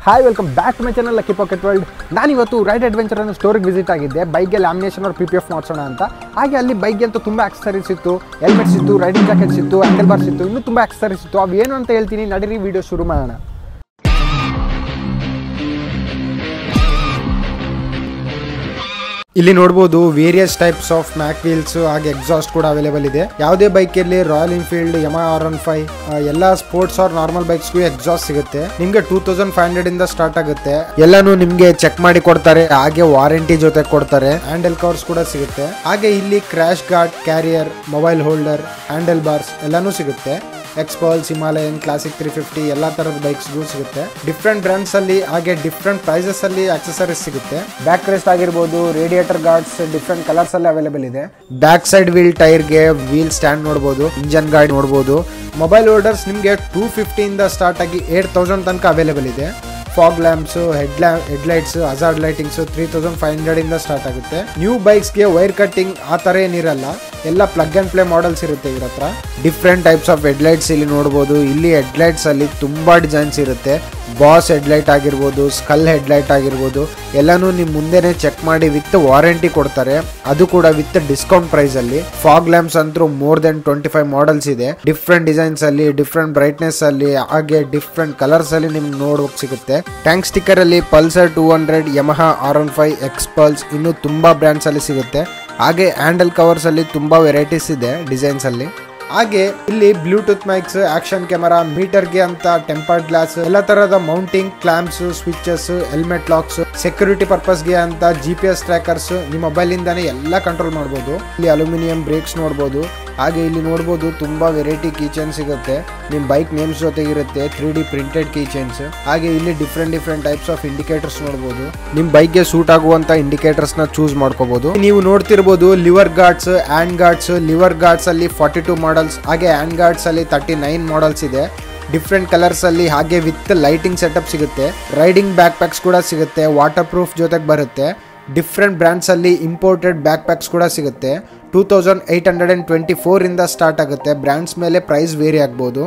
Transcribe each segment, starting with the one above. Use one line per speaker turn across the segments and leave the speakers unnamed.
Hi welcome back to my channel lucky pocket world. ನಾನಿವತ್ತು ride adventure ಅನ್ನೋ ಸ್ಟೋರಿಗೆ visit ಆಗಿದ್ದೆ. ಬೈಕ್ಗೆ ಲ್ಯಾಮಿನೇಷನ್ ಅವ್ರು PPF ಮಾಡಿಸೋಣ ಅಂತ. ಹಾಗೆ ಅಲ್ಲಿ ಬೈಕ್ಗೆ ಅಂತ ತುಂಬ ಆಕ್ಸಸರೀಸ್ ಇತ್ತು, ಹೆಲ್ಮೆಟ್ಸ್ ಇತ್ತು, ರೈಡಿಂಗ್ ಜಾಕೆಟ್ಸ್ ಇತ್ತು, ಆಂಕಲ್ ಬಾರ್ಸ್ ಇತ್ತು, ಇನ್ನೂ ತುಂಬ ಆಕ್ಸಸರೀಸ್ ಇತ್ತು. ಅವು ಏನು ಅಂತ ಹೇಳ್ತೀನಿ, ನಡೀರಿ ವಿಡಿಯೋ ಶುರು ಮಾಡೋಣ. ಇಲ್ಲಿ ನೋಡಬಹುದು various types of mag wheels ಹಾಗೆ ಎಕ್ಸಾಸ್ಟ್ ಕೂಡ ಅವೈಲೇಬಲ್ ಇದೆ. ಯಾವುದೇ ಬೈಕ್ ಇರಲಿ, ರಾಯಲ್ ಎನ್ಫೀಲ್ಡ್, ಯಮಹಾ R15 ಎಲ್ಲ ಸ್ಪೋರ್ಟ್ಸ್ ಆರ್ ನಾರ್ಮಲ್ ಬೈಕ್ಸ್ಗೂ ಎಕ್ಸಾಸ್ಟ್ ಸಿಗುತ್ತೆ. ನಿಮ್ಗೆ 2500 ಇಂದ ಸ್ಟಾರ್ಟ್ ಆಗುತ್ತೆ. ಎಲ್ಲಾನು ನಿಮ್ಗೆ ಚೆಕ್ ಮಾಡಿ ಕೊಡ್ತಾರೆ, ಹಾಗೆ ವಾರಂಟಿ ಜೊತೆ ಕೊಡ್ತಾರೆ. ಹ್ಯಾಂಡಲ್ ಕವರ್ಸ್ ಕೂಡ ಸಿಗುತ್ತೆ. ಹಾಗೆ ಇಲ್ಲಿ crash guard, carrier, mobile holder, handle bars ಎಲ್ಲಾನು ಸಿಗುತ್ತೆ. ಎಕ್ಸ್ಪಲ್ಸ್, ಹಿಮಾಲಯನ್, ಕ್ಲಾಸಿಕ್ 350 ಎಲ್ಲಾ ತರದ ಬೈಕ್ಸ್ಗೂ ಸಿಗುತ್ತೆ. ಡಿಫ್ರೆಂಟ್ ಬ್ರಾಂಡ್ಸ್ ಅಲ್ಲಿ ಹಾಗೆ ಡಿಫ್ರೆಂಟ್ ಪ್ರೈಸಸ್ ಅಲ್ಲಿ ಆಕ್ಸೆಸರೀಸ್ ಸಿಗುತ್ತೆ. ಬ್ಯಾಕ್ ರೆಸ್ಟ್ ಆಗಿರ್ಬೋದು, ರೇಡಿಯೇಟರ್ ಗಾರ್ಡ್ಸ್ ಡಿಫ್ರೆಂಟ್ ಕಲರ್ಸ್ ಅಲ್ಲಿ ಅವೈಲೇಬಲ್ ಇದೆ. ಬ್ಯಾಕ್ ಸೈಡ್ ವೀಲ್ ಟೈರ್ ಗೆ ವೀಲ್ ಸ್ಟ್ಯಾಂಡ್ ನೋಡಬಹುದು, ಇಂಜನ್ ಗಾರ್ಡ್ ನೋಡಬಹುದು. ಮೊಬೈಲ್ ಹೋಲ್ಡರ್ಸ್ ನಿಮ್ಗೆ 250 ಇಂದ ಸ್ಟಾರ್ಟ್ ಆಗಿ 8000 ತನಕ ಅವೈಲೇಬಲ್ ಇದೆ. Fog lamps, headlights, hazard lightings 3500 ಇಂದ ಸ್ಟಾರ್ಟ್ ಆಗುತ್ತೆ. ನ್ಯೂ ಬೈಕ್ಸ್ ಗೆ ವೈರ್ ಕಟ್ಟಿಂಗ್ ಆ ತರ ಏನಿರಲ್ಲ, ಎಲ್ಲ ಪ್ಲಗ್ ಅಂಡ್ ಪ್ಲೇ ಮಾಡೆಲ್ಸ್ ಇರುತ್ತೆ ಇವ್ರ ಹತ್ರ. ಡಿಫ್ರೆಂಟ್ ಟೈಪ್ಸ್ ಆಫ್ ಹೆಡ್ಲೈಟ್ಸ್ ಇಲ್ಲಿ ನೋಡಬಹುದು. ಇಲ್ಲಿ ಹೆಡ್ಲೈಟ್ಸ್ ಅಲ್ಲಿ ತುಂಬಾ ಡಿಸೈನ್ಸ್ ಇರುತ್ತೆ. ಬಾಸ್ ಹೆಡ್ಲೈಟ್ ಆಗಿರ್ಬೋದು, ಸ್ಕಲ್ ಹೆಡ್ಲೈಟ್ ಆಗಿರ್ಬೋದು, ಎಲ್ಲಾನು ನಿಮ್ ಮುಂದೆನೆ ಚೆಕ್ ಮಾಡಿ ವಿತ್ ವಾರಂಟಿ ಕೊಡ್ತಾರೆ, ಅದು ಕೂಡ ವಿತ್ ಡಿಸ್ಕೌಂಟ್ ಪ್ರೈಸ್ ಅಲ್ಲಿ. ಫಾಗ್ ಲ್ಯಾಂಪ್ಸ್ ಅಂತೂ ಮೋರ್ ದೆನ್ 25 ಮಾಡೆಲ್ಸ್ ಇದೆ. ಡಿಫ್ರೆಂಟ್ ಡಿಸೈನ್ಸ್ ಅಲ್ಲಿ, ಡಿಫ್ರೆಂಟ್ ಬ್ರೈಟ್ನೆಸ್ ಅಲ್ಲಿ, ಹಾಗೆ ಡಿಫ್ರೆಂಟ್ ಕಲರ್ಸ್ ಅಲ್ಲಿ ನಿಮ್ಗೆ ನೋಡೋಕ್ ಸಿಗುತ್ತೆ. ಟ್ಯಾಂಕ್ ಸ್ಟಿಕ್ಕರ್ ಅಲ್ಲಿ ಪಲ್ಸರ್ 200, ಯಮಹಾ R15, ಎಕ್ಸ್ಪಲ್ಸ್ ಇನ್ನೂ ತುಂಬಾ ಬ್ರ್ಯಾಂಡ್ಸ್ ಅಲ್ಲಿ ಸಿಗುತ್ತೆ. ಹಾಗೆ ಹ್ಯಾಂಡಲ್ ಕವರ್ಸ್ ಅಲ್ಲಿ ತುಂಬಾ ವೆರೈಟೀಸ್ ಇದೆ ಡಿಸೈನ್ಸ್ ಅಲ್ಲಿ. ಹಾಗೆ ಇಲ್ಲಿ ಬ್ಲೂಟೂತ್ ಮೈಕ್ಸ್, ಆಕ್ಷನ್ ಕ್ಯಾಮರಾ, ಮೀಟರ್ಗೆ ಅಂತ ಟೆಂಪರ್ಡ್ ಗ್ಲಾಸ್, ಎಲ್ಲ ತರಹದ mounting clamps, switches, helmet locks, security ಪರ್ಪಸ್ಗೆ ಅಂತ GPS ಟ್ರ್ಯಾಕರ್ಸ್, ನಿಮ್ಮ ಮೊಬೈಲ್ ಇಂದಾನೆ ಎಲ್ಲ ಕಂಟ್ರೋಲ್ ಮಾಡಬಹುದು. ಇಲ್ಲಿ ಅಲ್ಯೂಮಿನಿಯಂ ಬ್ರೇಕ್ಸ್ ನೋಡಬಹುದು. ಹಾಗೆ ಇಲ್ಲಿ ನೋಡಬಹುದು ತುಂಬಾ ವೆರೈಟಿ ಕೀಚೈನ್ ಸಿಗುತ್ತೆ. ನಿಮ್ ಬೈಕ್ ನೇಮ್ಸ್ ಜೊತೆಗಿರುತ್ತೆ 3D ಪ್ರಿಂಟೆಡ್ ಕೀಚೈನ್ಸ್. ಹಾಗೆ ಇಲ್ಲಿ ಡಿಫ್ರೆಂಟ್ ಟೈಪ್ಸ್ ಆಫ್ ಇಂಡಿಕೇಟರ್ಸ್ ನೋಡಬಹುದು. ನಿಮ್ ಬೈಕ್ ಗೆ ಸೂಟ್ ಆಗುವಂತ ಇಂಡಿಕೇಟರ್ಸ್ ನ ಚೂಸ್ ಮಾಡ್ಕೋಬಹುದು. ನೀವು ನೋಡ್ತಿರ್ಬೋದು liver guards, hand guards. Liver guards ಅಲ್ಲಿ 42 ಮಾಡೆಲ್ಸ್, ಹಾಗೆ ಹ್ಯಾಂಡ್ ಗಾರ್ಡ್ಸ್ ಅಲ್ಲಿ 39 ಮಾಡೆಲ್ಸ್ ಇದೆ. ಡಿಫ್ರೆಂಟ್ ಕಲರ್ಸ್ ಅಲ್ಲಿ, ಹಾಗೆ ವಿತ್ ಲೈಟಿಂಗ್ ಸೆಟಪ್ ಸಿಗುತ್ತೆ. ರೈಡಿಂಗ್ ಬ್ಯಾಕ್ ಪ್ಯಾಕ್ಸ್ ಕೂಡ ಸಿಗುತ್ತೆ, ವಾಟರ್ ಪ್ರೂಫ್ ಜೊತೆಗೆ ಬರುತ್ತೆ. ಡಿಫ್ರೆಂಟ್ ಬ್ರ್ಯಾಂಡ್ಸ್ ಅಲ್ಲಿ ಇಂಪೋರ್ಟೆಡ್ ಬ್ಯಾಕ್ ಪ್ಯಾಕ್ಸ್ ಕೂಡ ಸಿಗುತ್ತೆ. 2824 ಇಂದ ಸ್ಟಾರ್ಟ್ ಆಗುತ್ತೆ. ಬ್ರ್ಯಾಂಡ್ಸ್ ಮೇಲೆ ಪ್ರೈಸ್ ವೇರಿ ಆಗ್ಬೋದು.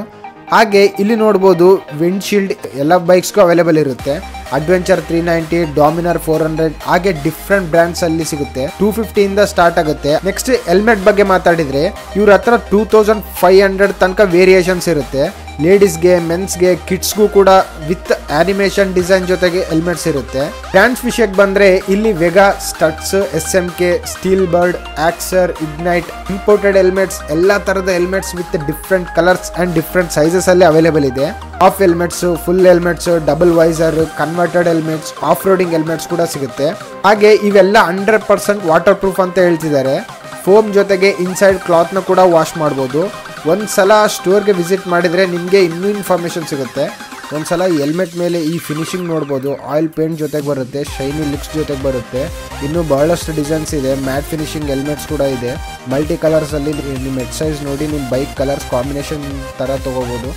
ಹಾಗೆ ಇಲ್ಲಿ ನೋಡ್ಬೋದು ವಿಂಡ್ಶೀಲ್ಡ್ ಎಲ್ಲ ಬೈಕ್ಸ್ಗೂ ಅವೈಲೇಬಲ್ ಇರುತ್ತೆ. ಅಡ್ವೆಂಚರ್ 390, ಡಾಮಿನರ್ 400, ಹಾಗೆ ಡಿಫ್ರೆಂಟ್ ಬ್ರ್ಯಾಂಡ್ಸ್ ಅಲ್ಲಿ ಸಿಗುತ್ತೆ. 250 ಇಂದ ಸ್ಟಾರ್ಟ್ ಆಗುತ್ತೆ. ನೆಕ್ಸ್ಟ್ ಹೆಲ್ಮೆಟ್ ಬಗ್ಗೆ ಮಾತಾಡಿದ್ರೆ ಇವ್ರ ಹತ್ರ 2500 ತನಕ ವೇರಿಯೇಷನ್ಸ್ ಇರುತ್ತೆ. ಲೇಡೀಸ್ಗೆ, ಮೆನ್ಸ್ಗೆ, ಕಿಡ್ಸ್ಗೂ ಕೂಡ ವಿತ್ ಆನಿಮೇಷನ್ ಡಿಸೈನ್ ಜೊತೆಗೆ ಹೆಲ್ಮೆಟ್ಸ್ ಇರುತ್ತೆ. ಬ್ರ್ಯಾಂಡ್ಸ್ ವಿಷಯಕ್ಕೆ ಬಂದ್ರೆ ಇಲ್ಲಿ Vega, Studds, SMK, Steelbird, Axor, Ignite, imported helmets, ಎಲ್ಲಾ ತರದ helmets with different colours and different sizes ಅಲ್ಲಿ ಅವೈಲೇಬಲ್ ಇದೆ. Half helmets, full helmets, double visor, converted helmets, off roading helmets ಕೂಡ ಸಿಗುತ್ತೆ. ಹಾಗೆ ಇವೆಲ್ಲ 100% ವಾಟರ್ ಪ್ರೂಫ್ ಅಂತ ಹೇಳ್ತಿದ್ದಾರೆ. ಫೋಮ್ ಜೊತೆಗೆ ಇನ್ಸೈಡ್ ಕ್ಲಾತ್ ನ ಕೂಡ ವಾಶ್ ಮಾಡಬಹುದು. ಒಂದ್ಸಲ ಸ್ಟೋರ್ಗೆ ವಿಸಿಟ್ ಮಾಡಿದ್ರೆ ನಿಮಗೆ ಇನ್ನೂ ಇನ್ಫಾರ್ಮೇಶನ್ ಸಿಗುತ್ತೆ. ಒಂದ್ಸಲ ಹೆಲ್ಮೆಟ್ ಮೇಲೆ ಈ ಫಿನಿಶಿಂಗ್ ನೋಡ್ಬೋದು. ಆಯಿಲ್ ಪೇಂಟ್ ಜೊತೆಗೆ ಬರುತ್ತೆ, ಶೈನಿ ಲುಕ್ಸ್ ಜೊತೆಗೆ ಬರುತ್ತೆ. ಇನ್ನೂ ಬಹಳಷ್ಟು ಡಿಸೈನ್ಸ್ ಇದೆ. ಮ್ಯಾಟ್ ಫಿನಿಶಿಂಗ್ ಹೆಲ್ಮೆಟ್ಸ್ ಕೂಡ ಇದೆ. ಮಲ್ಟಿ ಕಲರ್ಸ್ ಅಲ್ಲಿ ನಿಮ್ಮ ಹೆಡ್ ಸೈಜ್ ನೋಡಿ ನಿಮ್ಮ ಬೈಕ್ ಕಲರ್ಸ್ ಕಾಂಬಿನೇಷನ್ ತರ ತಗೋಬಹುದು.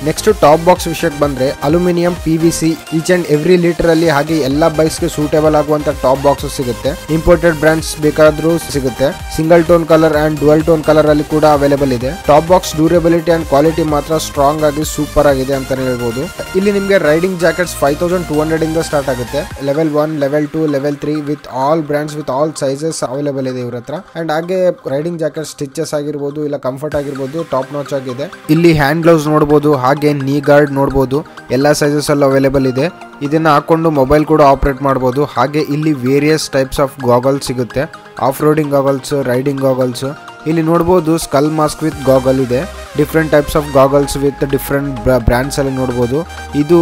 ನೆಕ್ಸ್ಟ್ ಟಾಪ್ ಬಾಕ್ಸ್ ವಿಷಯಕ್ಕೆ ಬಂದ್ರೆ aluminium, PVC each and every litre ಅಲ್ಲಿ, ಹಾಗೆ ಎಲ್ಲಾ ಬೈಕ್ಸ್ಗೆ ಸೂಟೇಬಲ್ ಆಗುವಂತ ಟಾಪ್ ಬಾಕ್ಸ್ ಸಿಗುತ್ತೆ. ಇಂಪೋರ್ಟೆಡ್ ಬ್ರಾಂಡ್ಸ್ ಬೇಕಾದ್ರೂ ಸಿಗುತ್ತೆ. Single tone colour and dual tone colour ಅಲ್ಲಿ ಕೂಡ ಅವೈಲೇಬಲ್ ಇದೆ. Top box durability and quality ಮಾತ್ರ ಸ್ಟ್ರಾಂಗ್ ಆಗಿ ಸೂಪರ್ ಆಗಿದೆ ಅಂತಾನೆ ಹೇಳ್ಬೋದು. ಇಲ್ಲಿ ನಿಮಗೆ ರೈಡಿಂಗ್ ಜಾಕೆಟ್ಸ್ 5200 ಇಂದ ಸ್ಟಾರ್ಟ್ ಆಗುತ್ತೆ. Level 1, level 2, level 3 with all brands, with all sizes available ಇದೆ ಇವ್ರ ಹತ್ರ. ಅಂಡ್ ಹಾಗೆ ರೈಡಿಂಗ್ ಜಾಕೆಟ್ ಸ್ಟಿಚಸ್ ಆಗಿರ್ಬೋದು, ಇಲ್ಲ ಕಂಫರ್ಟ್ ಆಗಿರ್ಬೋದು, ಟಾಪ್ ನಾಚ್ ಆಗಿದೆ. ಇಲ್ಲಿ ಹ್ಯಾಂಡ್ ಗ್ಲೌಸ್ ನೋಡಬಹುದು, ಹಾಗೆ ನೀ ಗಾರ್ಡ್ ನೋಡಬಹುದು. ಎಲ್ಲ ಸೈಜಸ್ ಅಲ್ಲಿ ಅವೈಲೇಬಲ್ ಇದೆ. ಇದನ್ನ ಹಾಕೊಂಡು ಮೊಬೈಲ್ ಕೂಡ ಆಪರೇಟ್ ಮಾಡಬಹುದು. ಹಾಗೆ ಇಲ್ಲಿ ವೇರಿಯಸ್ ಟೈಪ್ಸ್ ಆಫ್ ಗಾಗಲ್ಸ್ ಸಿಗುತ್ತೆ. Off roading goggles, riding goggles. ಇಲ್ಲಿ ನೋಡಬಹುದು ಸ್ಕಲ್ ಮಾಸ್ಕ್ ವಿತ್ ಗಾಗಲ್ ಇದೆ. Different types of goggles with different brands ಅಲ್ಲಿ ನೋಡಬಹುದು. ಇದು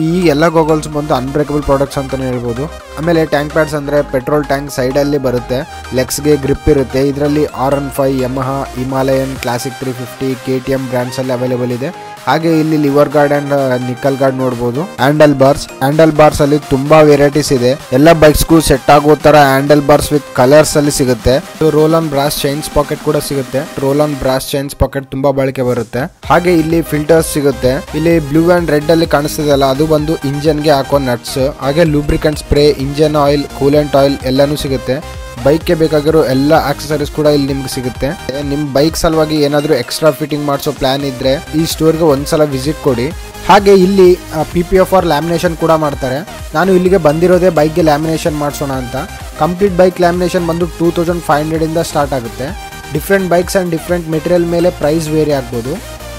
ಈ ಎಲ್ಲ ಗಾಗಲ್ಸ್ ಬಂದು ಅನ್ಬ್ರೇಕಬಲ್ ಪ್ರಾಡಕ್ಟ್ಸ್ ಅಂತಾನೆ ಹೇಳ್ಬೋದು. ಆಮೇಲೆ ಟ್ಯಾಂಕ್ ಪ್ಯಾಡ್ಸ್ ಅಂದ್ರೆ ಪೆಟ್ರೋಲ್ ಟ್ಯಾಂಕ್ ಸೈಡ್ ಅಲ್ಲಿ ಬರುತ್ತೆ. ಲೆಗ್ಸ್ಗೆ ಗ್ರಿಪ್ ಇರುತ್ತೆ. ಇದರಲ್ಲಿ R15, Yamaha, Himalayan, classic 350, KTM brands ಅಲ್ಲಿ ಅವೈಲೇಬಲ್ ಇದೆ. ಹಾಗೆ ಇಲ್ಲಿ lever guard and knuckle guard ನೋಡಬಹುದು. ಹ್ಯಾಂಡಲ್ ಬಾರ್ಸ್ ಅಲ್ಲಿ ತುಂಬಾ ವೆರೈಟೀಸ್ ಇದೆ. ಎಲ್ಲ ಬೈಕ್ಸ್ಗೂ ಸೆಟ್ ಆಗೋ ತರ ಹ್ಯಾಂಡಲ್ ಬಾರ್ಸ್ ವಿತ್ ಕಲರ್ಸ್ ಅಲ್ಲಿ ಸಿಗುತ್ತೆ. Roll on brass chains pocket ಕೂಡ ಸಿಗುತ್ತೆ. Roll on brass chains pocket ತುಂಬಾ ಬಳಕೆ ಬರುತ್ತೆ. ಹಾಗೆ ಇಲ್ಲಿ ಫಿಲ್ಟರ್ಸ್ ಸಿಗುತ್ತೆ. ಇಲ್ಲಿ ಬ್ಲೂ ಅಂಡ್ ರೆಡ್ ಅಲ್ಲಿ ಕಾಣಿಸ್ತಿದೆಯಲ್ಲ, ಅದು ಬಂದು ಇಂಜನ್ ಗೆ ಹಾಕೋ ನಟ್ಸ್. ಹಾಗೆ lubricant spray, engine oil, coolant oil ಎಲ್ಲಾನು ಸಿಗುತ್ತೆ. ಬೈಕ್ಗೆ ಬೇಕಾಗಿರೋ ಎಲ್ಲ ಆಕ್ಸೆಸರೀಸ್ ಕೂಡ ಇಲ್ಲಿ ನಿಮ್ಗೆ ಸಿಗುತ್ತೆ. ನಿಮ್ಮ ಬೈಕ್ ಸಲುವಾಗಿ ಏನಾದರೂ ಎಕ್ಸ್ಟ್ರಾ ಫಿಟ್ಟಿಂಗ್ ಮಾಡಿಸೋ ಪ್ಲಾನ್ ಇದ್ರೆ ಈ ಸ್ಟೋರ್ಗೆ ಒಂದ್ಸಲ ವಿಸಿಟ್ ಕೊಡಿ. ಹಾಗೆ ಇಲ್ಲಿ PPF ಲ್ಯಾಮಿನೇಷನ್ ಕೂಡ ಮಾಡ್ತಾರೆ. ನಾನು ಇಲ್ಲಿಗೆ ಬಂದಿರೋದೇ ಬೈಕ್ಗೆ ಲ್ಯಾಮಿನೇಷನ್ ಮಾಡಿಸೋಣ ಅಂತ. ಕಂಪ್ಲೀಟ್ ಬೈಕ್ ಲ್ಯಾಮಿನೇಷನ್ ಬಂದು 2500 ಇಂದ ಸ್ಟಾರ್ಟ್ ಆಗುತ್ತೆ. Different bikes and different material ಮೇಲೆ ಪ್ರೈಸ್ ವೇರಿ ಆಗ್ಬೋದು.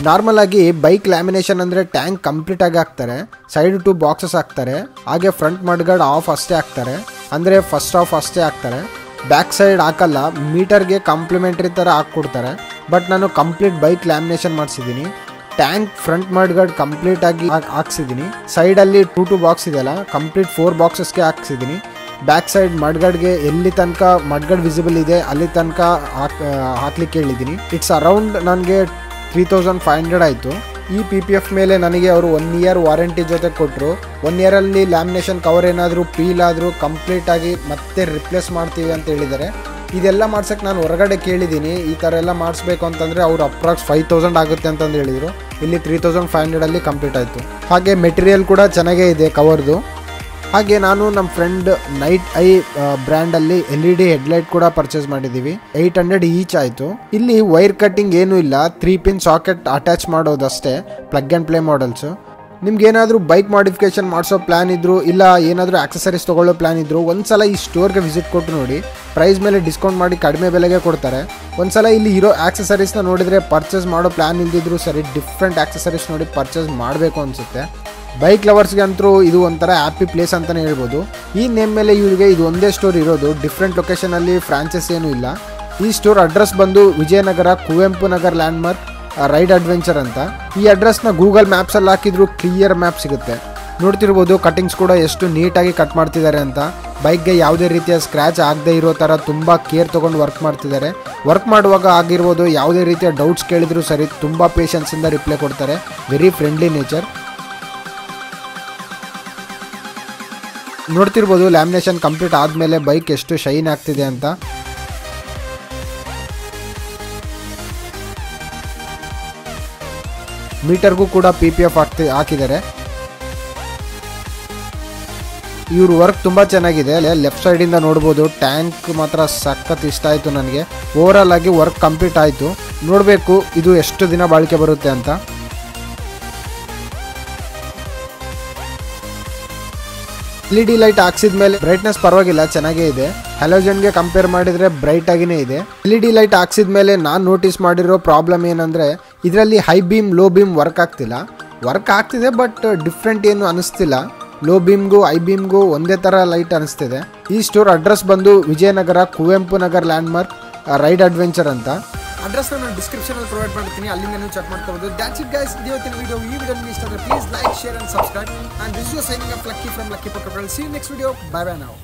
ನಾರ್ಮಲ್ ಆಗಿ ಬೈಕ್ ಲ್ಯಾಮಿನೇಷನ್ ಅಂದರೆ ಟ್ಯಾಂಕ್ ಕಂಪ್ಲೀಟ್ ಆಗಿ ಹಾಕ್ತಾರೆ, ಸೈಡ್ 2 ಬಾಕ್ಸಸ್ ಹಾಕ್ತಾರೆ, ಹಾಗೆ ಫ್ರಂಟ್ ಮಡ್ಗಾರ್ಡ್ ಆಫ್ ಅಷ್ಟೇ ಹಾಕ್ತಾರೆ, ಅಂದರೆ ಫಸ್ಟ್ ಆಫ್ ಅಷ್ಟೇ ಹಾಕ್ತಾರೆ. ಬ್ಯಾಕ್ ಸೈಡ್ ಹಾಕಲ್ಲ, ಮೀಟರ್ಗೆ ಕಾಂಪ್ಲಿಮೆಂಟ್ರಿ ಥರ ಹಾಕ್ಕೊಡ್ತಾರೆ. ಬಟ್ ನಾನು ಕಂಪ್ಲೀಟ್ ಬೈಕ್ ಲ್ಯಾಮಿನೇಷನ್ ಮಾಡಿಸಿದ್ದೀನಿ. ಟ್ಯಾಂಕ್ ಫ್ರಂಟ್ ಮಡ್ಗಾರ್ಡ್ ಕಂಪ್ಲೀಟ್ ಆಗಿ ಹಾಕ್ಸಿದ್ದೀನಿ. ಸೈಡಲ್ಲಿ 2 ಬಾಕ್ಸ್ ಇದೆಯಲ್ಲ, ಕಂಪ್ಲೀಟ್ 4 ಬಾಕ್ಸಸ್ಗೆ ಹಾಕ್ಸಿದ್ದೀನಿ. ಬ್ಯಾಕ್ ಸೈಡ್ ಮಡ್ಗಾರ್ಡ್ಗೆ ಎಲ್ಲಿ ತನಕ ಮಡ್ಗಾರ್ಡ್ ವಿಸಿಬಲ್ ಇದೆ ಅಲ್ಲಿ ತನಕ ಹಾಕ್ಲಿಕ್ಕೆ ಹೇಳಿದ್ದೀನಿ. ಇಟ್ಸ್ ಅರೌಂಡ್ ನನಗೆ 3500 ಆಯಿತು. ಈ PPF ಮೇಲೆ ನನಗೆ ಅವರು 1 ಇಯರ್ ವಾರಂಟಿ ಜೊತೆ ಕೊಟ್ಟರು. 1 ಇಯರಲ್ಲಿ ಲ್ಯಾಮಿನೇಷನ್ ಕವರ್ ಏನಾದರೂ ಪೀಲ್ ಆದರೂ ಕಂಪ್ಲೀಟಾಗಿ ಮತ್ತೆ ರಿಪ್ಲೇಸ್ ಮಾಡ್ತೀವಿ ಅಂತ ಹೇಳಿದ್ದಾರೆ. ಇದೆಲ್ಲ ಮಾಡ್ಸೋಕ್ಕೆ ನಾನು ಹೊರಗಡೆ ಕೇಳಿದ್ದೀನಿ, ಈ ಥರ ಎಲ್ಲ ಮಾಡಿಸ್ಬೇಕು ಅಂತಂದರೆ ಅವ್ರು ಅಪ್ರಾಕ್ಸ್ 5000 ಆಗುತ್ತೆ ಅಂತಂದು ಹೇಳಿದರು. ಇಲ್ಲಿ 3500 ಕಂಪ್ಲೀಟ್ ಆಯಿತು. ಹಾಗೆ ಮೆಟೀರಿಯಲ್ ಕೂಡ ಚೆನ್ನಾಗೇ ಇದೆ ಕವರ್ದು. ಹಾಗೆ ನಾನು ನಮ್ಮ ಫ್ರೆಂಡ್ ನೈಟ್ ಐ ಬ್ರ್ಯಾಂಡಲ್ಲಿ LED ಹೆಡ್ಲೈಟ್ ಕೂಡ ಪರ್ಚೇಸ್ ಮಾಡಿದ್ದೀವಿ. 800 ಈಚ್ ಆಯಿತು. ಇಲ್ಲಿ ವೈರ್ ಕಟ್ಟಿಂಗ್ ಏನೂ ಇಲ್ಲ, 3 ಪಿನ್ ಸಾಕೆಟ್ ಅಟ್ಯಾಚ್ ಮಾಡೋದಷ್ಟೇ, ಪ್ಲಗ್ ಆ್ಯಂಡ್ ಪ್ಲೇ ಮಾಡಲ್ಸು. ನಿಮ್ಗೇನಾದರೂ ಬೈಕ್ ಮಾಡಿಫಿಕೇಷನ್ ಮಾಡಿಸೋ ಪ್ಲ್ಯಾನ್ ಇದ್ದರೂ ಇಲ್ಲ ಏನಾದರೂ ಆಕ್ಸೆಸರೀಸ್ ತೊಗೊಳ್ಳೋ ಪ್ಲ್ಯಾನ್ ಇದ್ದರೂ ಒಂದ್ಸಲ ಈ ಸ್ಟೋರ್ಗೆ ವಿಸಿಟ್ ಕೊಟ್ಟು ನೋಡಿ. ಪ್ರೈಸ್ ಮೇಲೆ ಡಿಸ್ಕೌಂಟ್ ಮಾಡಿ ಕಡಿಮೆ ಬೆಲೆಗೆ ಕೊಡ್ತಾರೆ. ಒಂದ್ಸಲ ಇಲ್ಲಿ ಇರೋ ಆಕ್ಸೆಸರೀಸ್ನ ನೋಡಿದರೆ ಪರ್ಚೇಸ್ ಮಾಡೋ ಪ್ಲ್ಯಾನ್ ಇಲ್ದಿದ್ರು ಸರಿ, ಡಿಫ್ರೆಂಟ್ ಆಕ್ಸೆಸರೀಸ್ ನೋಡಿ ಪರ್ಚೇಸ್ ಮಾಡಬೇಕು ಅನಿಸುತ್ತೆ. ಬೈಕ್ ಲವರ್ಸ್ಗೆ ಅಂತೂ ಇದು ಒಂಥರ ಹ್ಯಾಪಿ ಪ್ಲೇಸ್ ಅಂತಲೇ ಹೇಳ್ಬೋದು. ಈ ನೇಮ್ ಮೇಲೆ ಇವರಿಗೆ ಇದು ಒಂದೇ ಸ್ಟೋರ್ ಇರೋದು, ಡಿಫ್ರೆಂಟ್ ಲೊಕೇಶನಲ್ಲಿ ಫ್ರಾಂಚೈಸ್ ಏನೂ ಇಲ್ಲ. ಈ ಸ್ಟೋರ್ ಅಡ್ರೆಸ್ ಬಂದು Vijayanagara Kuvempu Nagar landmark ride adventure ಅಂತ. ಈ ಅಡ್ರೆಸ್ನ ಗೂಗಲ್ ಮ್ಯಾಪ್ಸಲ್ಲಿ ಹಾಕಿದ್ರು ಕ್ಲಿಯರ್ ಮ್ಯಾಪ್ ಸಿಗುತ್ತೆ. ನೋಡ್ತಿರ್ಬೋದು ಕಟಿಂಗ್ಸ್ ಕೂಡ ಎಷ್ಟು ನೀಟಾಗಿ ಕಟ್ ಮಾಡ್ತಿದ್ದಾರೆ ಅಂತ. ಬೈಕ್ಗೆ ಯಾವುದೇ ರೀತಿಯ ಸ್ಕ್ರ್ಯಾಚ್ ಆಗದೆ ಇರೋ ಥರ ತುಂಬ ಕೇರ್ ತೊಗೊಂಡು ವರ್ಕ್ ಮಾಡ್ತಿದ್ದಾರೆ. ವರ್ಕ್ ಮಾಡುವಾಗ ಆಗಿರ್ಬೋದು ಯಾವುದೇ ರೀತಿಯ ಡೌಟ್ಸ್ ಕೇಳಿದ್ರು ಸರಿ, ತುಂಬ ಪೇಷನ್ಸಿಂದ ರಿಪ್ಲೈ ಕೊಡ್ತಾರೆ. Very friendly nature. ನೋಡ್ತಿರ್ಬೋದು ಲ್ಯಾಮಿನೇಷನ್ ಕಂಪ್ಲೀಟ್ ಆದಮೇಲೆ ಬೈಕ್ ಎಷ್ಟು ಶೈನ್ ಆಗ್ತಿದೆ ಅಂತ. ಮೀಟರ್ಗೂ ಕೂಡ PPF ಹಾಕಿದ್ದಾರೆ. ಇವ್ರ ವರ್ಕ್ ತುಂಬ ಚೆನ್ನಾಗಿದೆ. ಲೆಫ್ಟ್ ಸೈಡಿಂದ ನೋಡ್ಬೋದು, ಟ್ಯಾಂಕ್ ಮಾತ್ರ ಸಖತ್ ಇಷ್ಟ ಆಯಿತು ನನಗೆ. ಓವರಾಲ್ ಆಗಿ ವರ್ಕ್ ಕಂಪ್ಲೀಟ್ ಆಯಿತು. ನೋಡಬೇಕು ಇದು ಎಷ್ಟು ದಿನ ಬಾಳಿಕೆ ಬರುತ್ತೆ ಅಂತ. LED ಲೈಟ್ ಹಾಕ್ಸಿದ ಮೇಲೆ ಬ್ರೈಟ್ನೆಸ್ ಪರವಾಗಿಲ್ಲ, ಚೆನ್ನಾಗೇ ಇದೆ. ಹ್ಯಾಲೋಜನ್ಗೆ ಕಂಪೇರ್ ಮಾಡಿದರೆ ಬ್ರೈಟ್ ಆಗಿನೇ ಇದೆ. LED ಲೈಟ್ ಹಾಕ್ಸಿದ ಮೇಲೆ ನಾನು ನೋಟಿಸ್ ಮಾಡಿರೋ ಪ್ರಾಬ್ಲಮ್ ಏನಂದರೆ ಇದರಲ್ಲಿ high beam low beam work ಆಗ್ತಿಲ್ಲ. ವರ್ಕ್ ಆಗ್ತಿದೆ ಬಟ್ ಡಿಫ್ರೆಂಟ್ ಏನು ಅನಿಸ್ತಿಲ್ಲ. ಲೋ ಬೀಮ್ಗೂ ಹೈ ಬೀಮ್ಗೂ ಒಂದೇ ಥರ ಲೈಟ್ ಅನಿಸ್ತಿದೆ. ಈ ಸ್ಟೋರ್ ಅಡ್ರೆಸ್ ಬಂದು Vijayanagara Kuvempu Nagar landmark ride adventure ಅಂತ. ಅಡ್ರೆಸ್ನ ನಾನು ಡಿಸ್ಕ್ರಿಪ್ಷನಲ್ಲಿ ಪ್ರೊವೈಡ್ ಮಾಡ್ತೀನಿ, ಅಲ್ಲಿಂದ ನೀವು ಚೆಕ್ ಮಾಡ್ಕೋಬಹುದು. ದ್ಯಾಟ್ಸ್ ಇಟ್ ಗೈಸ್, ಇವತ್ತಿನ ವಿಡಿಯೋ. ಈ ವಿಡಿಯೋ ನಿಮಗೆ ಇಷ್ಟ ಆದರೆ please like, share and subscribe. And this is signing off Lucky from Lucky Pakkal. See you next video. Bye bye now.